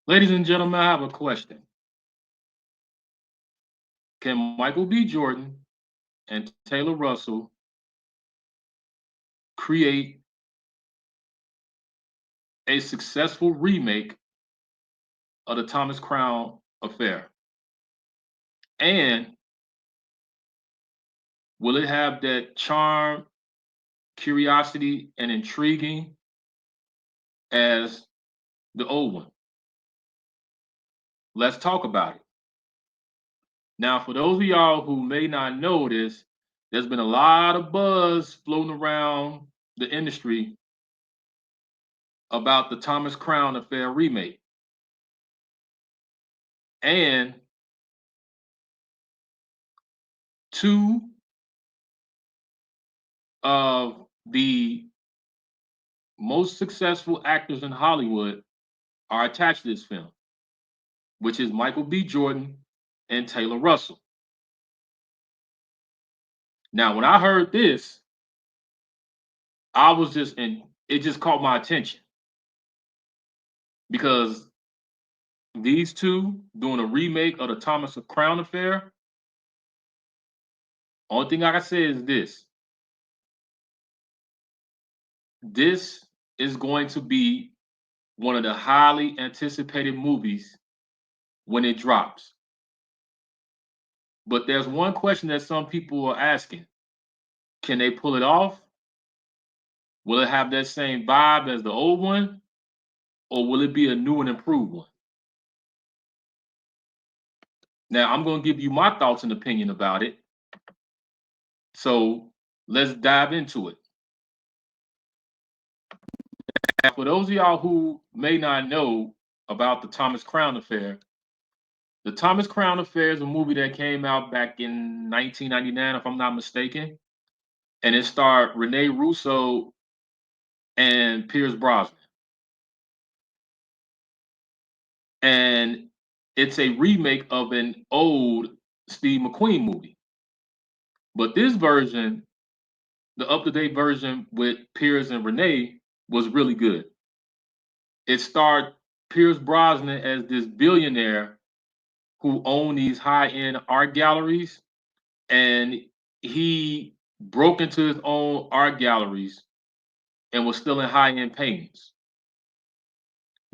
Ladies and gentlemen, I have a question. Can Michael B. Jordan and Taylor Russell create a successful remake of the Thomas Crown affair? And will it have that charm, curiosity, and intriguing as the old one? Let's talk about it. Now, for those of y'all who may not know this, there's been a lot of buzz floating around the industry about the Thomas Crown Affair remake. And two of the most successful actors in Hollywood are attached to this film, which is Michael B. Jordan and Taylor Russell. Now, when I heard this, I was just in, it just caught my attention because these two doing a remake of the Thomas Crown Affair. Only thing I can say is this: this is going to be one of the highly anticipated movies when it drops. But there's one question that some people are asking: can they pull it off? Will it have that same vibe as the old one, or will it be a new and improved one? Now, I'm going to give you my thoughts and opinion about it. So let's dive into it. Now, for those of y'all who may not know about the Thomas Crown Affair, the Thomas Crown Affair is a movie that came out back in 1999, if I'm not mistaken, and it starred Rene Russo and Pierce Brosnan. And it's a remake of an old Steve McQueen movie. But this version, the up-to-date version with Pierce and Renee, was really good. It starred Pierce Brosnan as this billionaire who owned these high-end art galleries, and he broke into his own art galleries and was still in high-end paintings.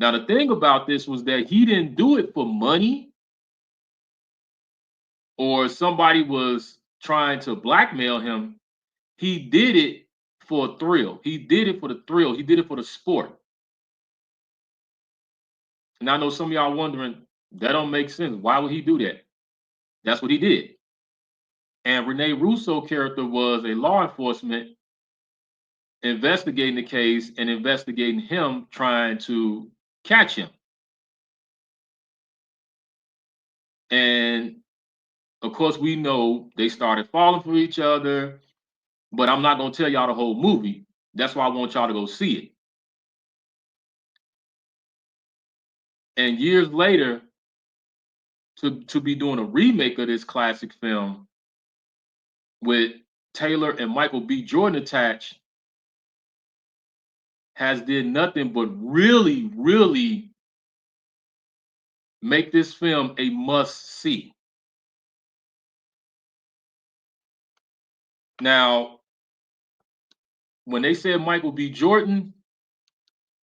Now, the thing about this was that he didn't do it for money or somebody was trying to blackmail him. He did it for a thrill. He did it for the thrill. He did it for the sport. And I know some of y'all wondering, that don't make sense. Why would he do that? That's what he did. And Rene Russo character was a law enforcement investigating the case and investigating him, trying to catch him. And of course, we know they started falling for each other, but I'm not going to tell y'all the whole movie. That's why I want y'all to go see it. And years later, to be doing a remake of this classic film with Taylor and Michael B. Jordan attached has did nothing but really, really make this film a must see. Now, when they said Michael B. Jordan,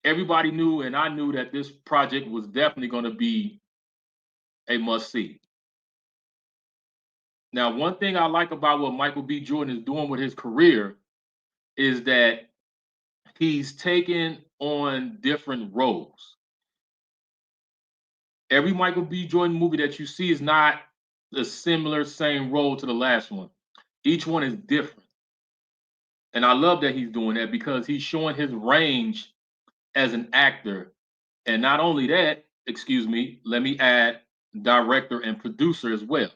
everybody knew, and I knew that this project was definitely going to be a must see. Now, one thing I like about what Michael B. Jordan is doing with his career is that he's taking on different roles. Every Michael B. Jordan movie that you see is not the similar same role to the last one. Each one is different. And I love that he's doing that because he's showing his range as an actor. And not only that, excuse me, let me add director and producer as well.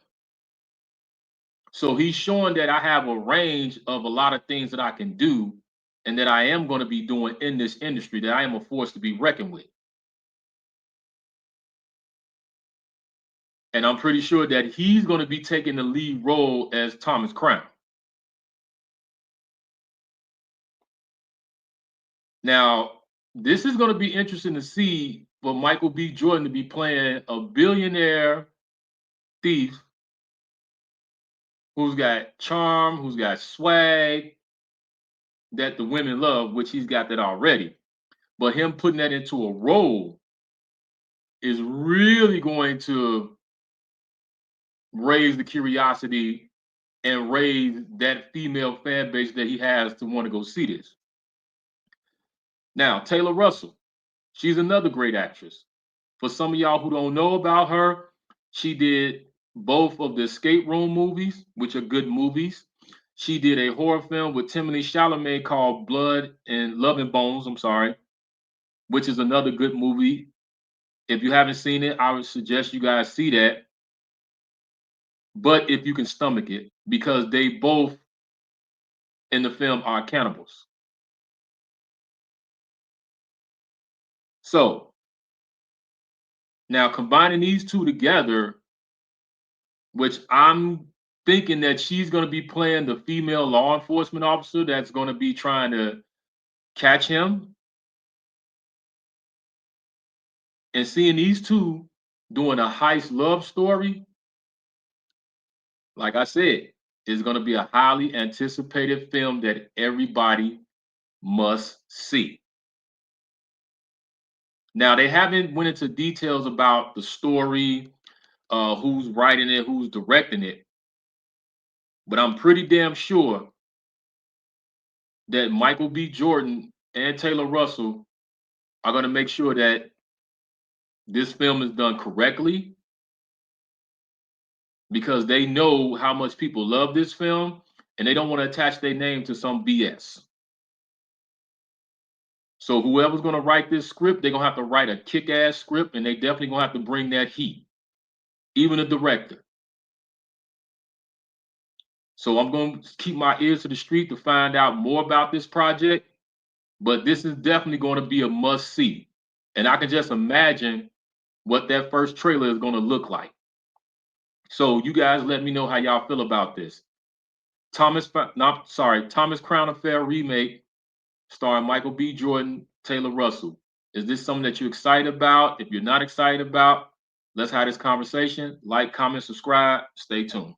So he's showing that I have a range of a lot of things that I can do and that I am going to be doing in this industry, that I am a force to be reckoned with. And I'm pretty sure that he's going to be taking the lead role as Thomas Crown. Now, this is going to be interesting to see for Michael B. Jordan to be playing a billionaire thief who's got charm, who's got swag that the women love, which he's got that already. But him putting that into a role is really going to raise the curiosity and raise that female fan base that he has to want to go see this. Now, Taylor Russell, she's another great actress. For some of y'all who don't know about her, she did both of the Escape Room movies, which are good movies. She did a horror film with Timothée Chalamet called Blood and Love and Bones, I'm sorry, which is another good movie. If you haven't seen it, I would suggest you guys see that. But if you can stomach it, because they both in the film are cannibals. So now combining these two together, which I'm thinking that she's going to be playing the female law enforcement officer that's going to be trying to catch him, and seeing these two doing a heist love story, like I said, is going to be a highly anticipated film that everybody must see. Now they haven't went into details about the story, who's writing it, who's directing it, but I'm pretty damn sure that Michael B. Jordan and Taylor Russell are going to make sure that this film is done correctly because they know how much people love this film and they don't want to attach their name to some BS. So whoever's going to write this script, they're going to have to write a kick-ass script and they definitely going to have to bring that heat, even the director. So I'm going to keep my ears to the street to find out more about this project, but this is definitely going to be a must-see. And I can just imagine what that first trailer is going to look like. So you guys let me know how y'all feel about this. Thomas Crown Affair remake starring Michael B. Jordan, Taylor Russell. Is this something that you're excited about? If you're not excited about, let's have this conversation. Like, comment, subscribe. Stay tuned.